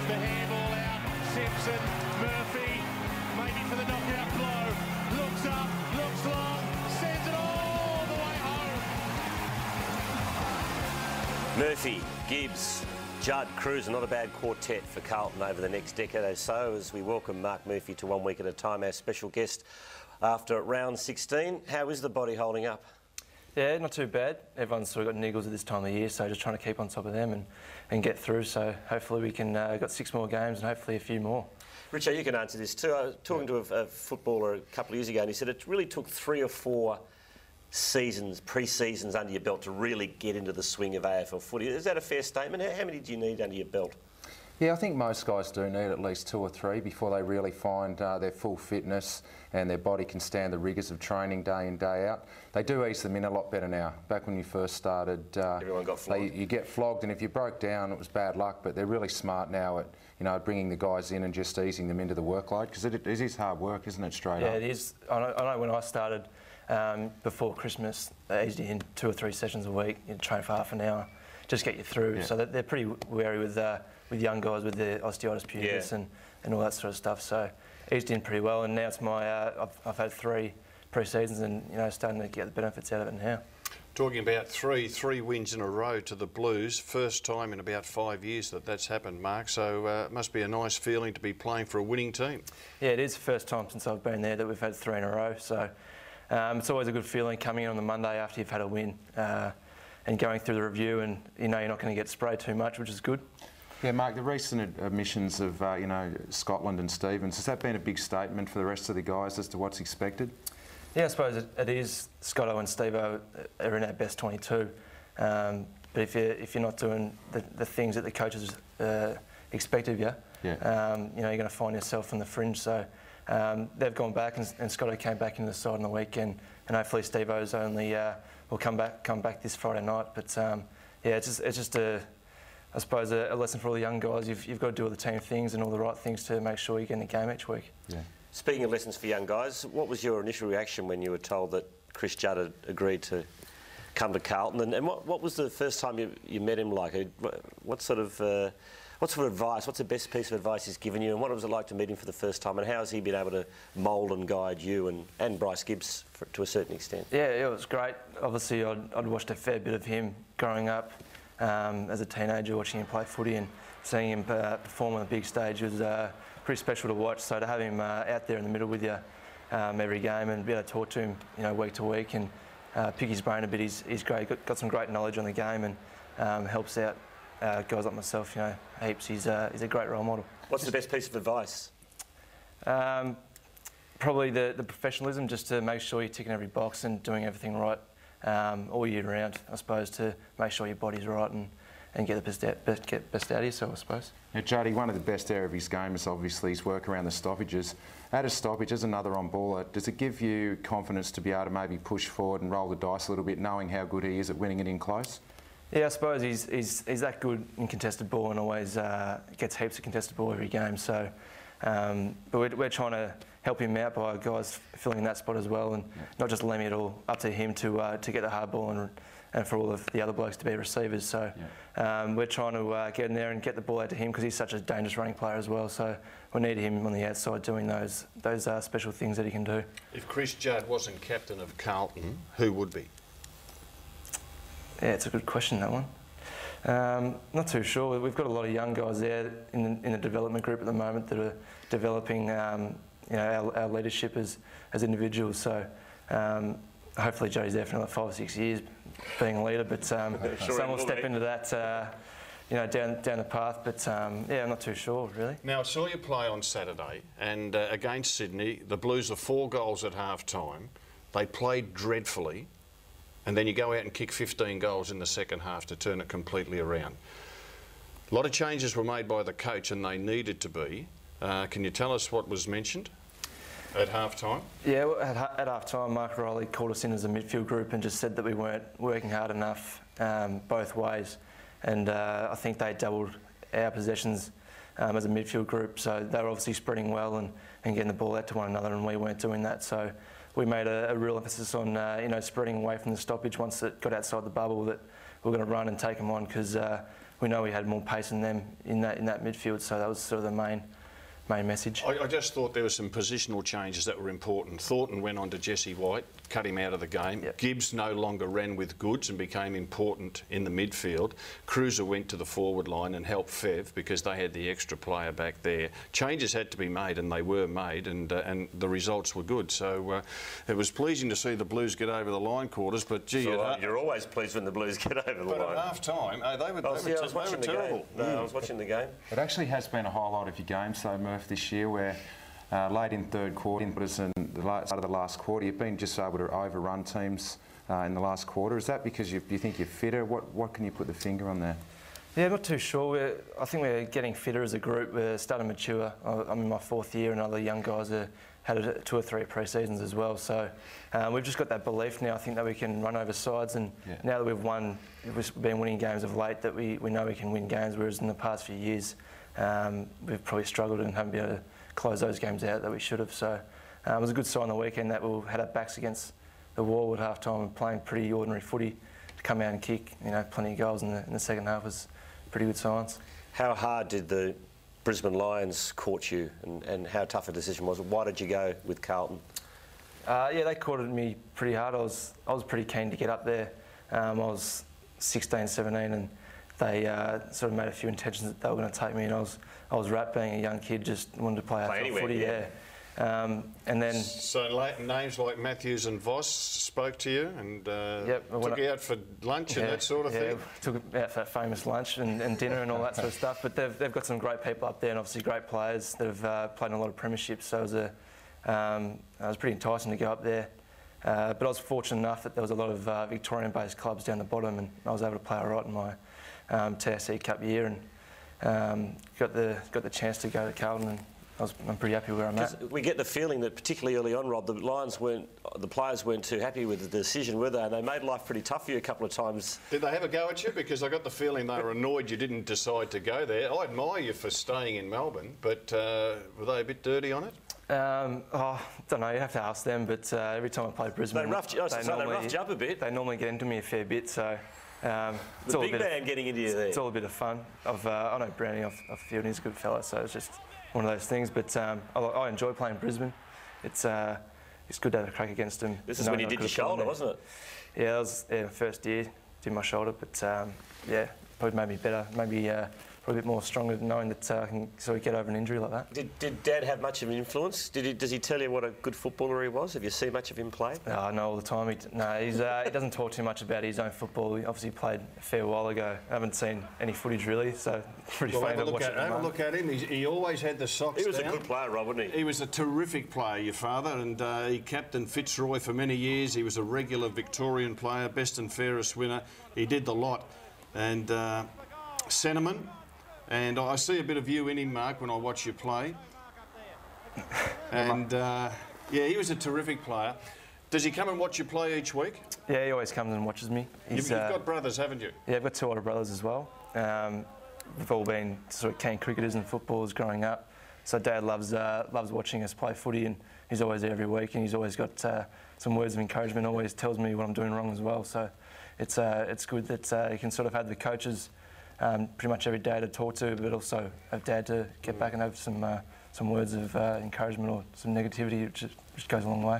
The handball out. Simpson, Murphy, maybe for the knockout blow. Looks up, looks long, sends it all the way home. Murphy, Gibbs, Judd, Cruz, not a bad quartet for Carlton over the next decade or so as we welcome Marc Murphy to 1 Week at a Time, our special guest after round 16. How is the body holding up? Yeah, not too bad. Everyone's sort of got niggles at this time of the year, so just trying to keep on top of them and get through. So hopefully we can got 6 more games and hopefully a few more. Richard, you can answer this too. I was talking to a footballer a couple of years ago and he said it really took 3 or 4 seasons, pre-seasons under your belt to really get into the swing of AFL footy. Is that a fair statement? How many do you need under your belt? Yeah, I think most guys do need at least 2 or 3 before they really find their full fitness and their body can stand the rigours of training day in, day out. They do ease them in a lot better now. Back when you first started, everyone got flogged. You get flogged, and if you broke down, it was bad luck. But they're really smart now at bringing the guys in and just easing them into the workload, because it is hard work, isn't it? Straight up. Yeah, it is. I know when I started before Christmas, they eased you in 2 or 3 sessions a week. You train for half an hour, just get you through. Yeah. So they're pretty wary with young guys with their osteitis pubis and all that sort of stuff. So eased in pretty well, and now it's my I've had 3 pre-seasons and starting to get the benefits out of it now. Talking about three wins in a row to the Blues, first time in about 5 years that's happened, Mark. So it must be a nice feeling to be playing for a winning team. Yeah, it is the first time since I've been there that we've had 3 in a row. So it's always a good feeling coming in on the Monday after you've had a win and going through the review, and you're not going to get sprayed too much, which is good. Yeah, Mark, the recent admissions of Scotland and Stevens, has that been a big statement for the rest of the guys as to what's expected? Yeah, I suppose it is. Scotto and Stevo are in our best 22, but if you're not doing the things that the coaches expect of you, you're going to find yourself on the fringe. So they've gone back, and Scotto came back into the side on the weekend, and hopefully Stevo's only will come back this Friday night. But yeah, it's just I suppose a lesson for all the young guys. You've got to do all the team things and all the right things to make sure you get in the game each week. Yeah. Speaking of lessons for young guys, what was your initial reaction when you were told that Chris Judd had agreed to come to Carlton? And what was the first time you met him like? What sort of advice, what's the best piece of advice he's given you, and what was it like to meet him for the first time, and how has he been able to mould and guide you and Bryce Gibbs to a certain extent? Yeah, it was great. Obviously, I'd watched a fair bit of him growing up as a teenager, watching him play footy and seeing him perform on the big stage was pretty special to watch. So to have him out there in the middle with you every game and be able to talk to him, week to week and pick his brain a bit, he's great. Got some great knowledge on the game and helps out guys like myself, heaps. He's a great role model. What's the best piece of advice? Probably the professionalism, just to make sure you're ticking every box and doing everything right all year round, I suppose, to make sure your body's right and get the best out of yourself, I suppose. Yeah, Juddy, one of the best area of his game is obviously his work around the stoppages. At a stoppage, as another on-baller, does it give you confidence to be able to maybe push forward and roll the dice a little bit, knowing how good he is at winning it in close? Yeah, I suppose he's that good in contested ball and always gets heaps of contested ball every game. So, but we're trying to help him out by guys filling in that spot as well, and not just leaving it all up to him to get the hard ball and for all of the other blokes to be receivers. So we're trying to get in there and get the ball out to him because he's such a dangerous running player as well. So we need him on the outside doing those special things that he can do. If Chris Judd wasn't captain of Carlton, who would be? Yeah, it's a good question, that one. Not too sure. We've got a lot of young guys there in the development group at the moment that are developing our leadership as individuals. So hopefully Joe's there for another 5 or 6 years being a leader, but someone will step into that down the path. But yeah, I'm not too sure really. Now I saw you play on Saturday, and against Sydney, the Blues were 4 goals at half time. They played dreadfully. And then you go out and kick 15 goals in the second half to turn it completely around. A lot of changes were made by the coach, and they needed to be. Can you tell us what was mentioned at half-time? Yeah, well, at half-time, Mark Riley called us in as a midfield group and just said that we weren't working hard enough both ways. And I think they doubled our possessions as a midfield group, so they were obviously spreading well and getting the ball out to one another, and we weren't doing that. So we made a real emphasis on spreading away from the stoppage once it got outside the bubble, that we were going to run and take them on, because we know we had more pace than them in that midfield, so that was sort of the main message. I just thought there were some positional changes that were important. Thornton went on to Jesse White, cut him out of the game. Yep. Gibbs no longer ran with goods and became important in the midfield. Cruiser went to the forward line and helped Fev because they had the extra player back there. Changes had to be made, and they were made, and the results were good. So it was pleasing to see the Blues get over the line quarters, but gee... So, you're always pleased when the Blues get over the line. But at half-time, they were terrible. No, I was watching the game. It actually has been a highlight of your game, so Murph, this year, where late in third quarter and the start of the last quarter, you've been just able to overrun teams in the last quarter. Is that because you think you're fitter? What can you put the finger on there? Yeah, I'm not too sure. I think we're getting fitter as a group. We're starting to mature. I'm in my 4th year, and other young guys have had 2 or 3 pre-seasons as well. So we've just got that belief now, I think, that we can run over sides. And now that we've been winning games of late, that we know we can win games, whereas in the past few years, we've probably struggled and haven't been able to close those games out that we should have. So it was a good sign the weekend that we had our backs against the wall at half-time and playing pretty ordinary footy to come out and kick, plenty of goals in the second half was pretty good signs. How hard did the Brisbane Lions court you, and how tough a decision was it? Why did you go with Carlton? Yeah, they courted me pretty hard. I was pretty keen to get up there. I was 16, 17, and they sort of made a few intentions that they were going to take me, and I was wrapped being a young kid, just wanted to play AFL footy. Yeah. And then... So names like Matthews and Voss spoke to you and took you out for lunch and that sort of thing? Yeah, took out for that famous lunch and dinner and all that sort of stuff. But they've got some great people up there, and obviously great players that have played in a lot of premierships, so it was pretty enticing to go up there. But I was fortunate enough that there was a lot of Victorian-based clubs down the bottom, and I was able to play all right in my TSC Cup year, and got the chance to go to Carlton, and I'm pretty happy where I'm at. We get the feeling that particularly early on, Rob, the players weren't too happy with the decision, were they? And they made life pretty tough for you a couple of times. Did they have a go at you? Because I got the feeling they were annoyed you didn't decide to go there. I admire you for staying in Melbourne, but were they a bit dirty on it? Oh, don't know, you have to ask them, but every time I play Brisbane... They roughed you up a bit. They normally get into me a fair bit, so... the big man getting into you there. It's all a bit of fun. I know Brownie off the field, he's a good fella, so it's just one of those things. But I enjoy playing Brisbane. It's good to have a crack against them. This is when you did your shoulder, wasn't it? Yeah, that was first year, did my shoulder, but yeah, probably made me better, maybe probably a bit more stronger knowing that I can sort of get over an injury like that. Did Dad have much of an influence? Does he tell you what a good footballer he was? Have you seen much of him play? I know all the time. He doesn't talk too much about his own football. He obviously played a fair while ago. I haven't seen any footage really, so pretty faint to watch it. Have a look at him. He always had the socks down. He was a good player, Rob, wasn't he? He was a terrific player, your father, and he captained Fitzroy for many years. He was a regular Victorian player, best and fairest winner. He did the lot. And sentiment. And I see a bit of you in him, Mark, when I watch you play. And, yeah, he was a terrific player. Does he come and watch you play each week? Yeah, he always comes and watches me. You've got brothers, haven't you? Yeah, I've got 2 older brothers as well. We've all been sort of keen cricketers and footballers growing up. So Dad loves watching us play footy, and he's always there every week, and he's always got some words of encouragement, always tells me what I'm doing wrong as well. So it's good that you can sort of have the coaches pretty much every day to talk to, but also have Dad to get back and have some words of encouragement or some negativity, which goes a long way.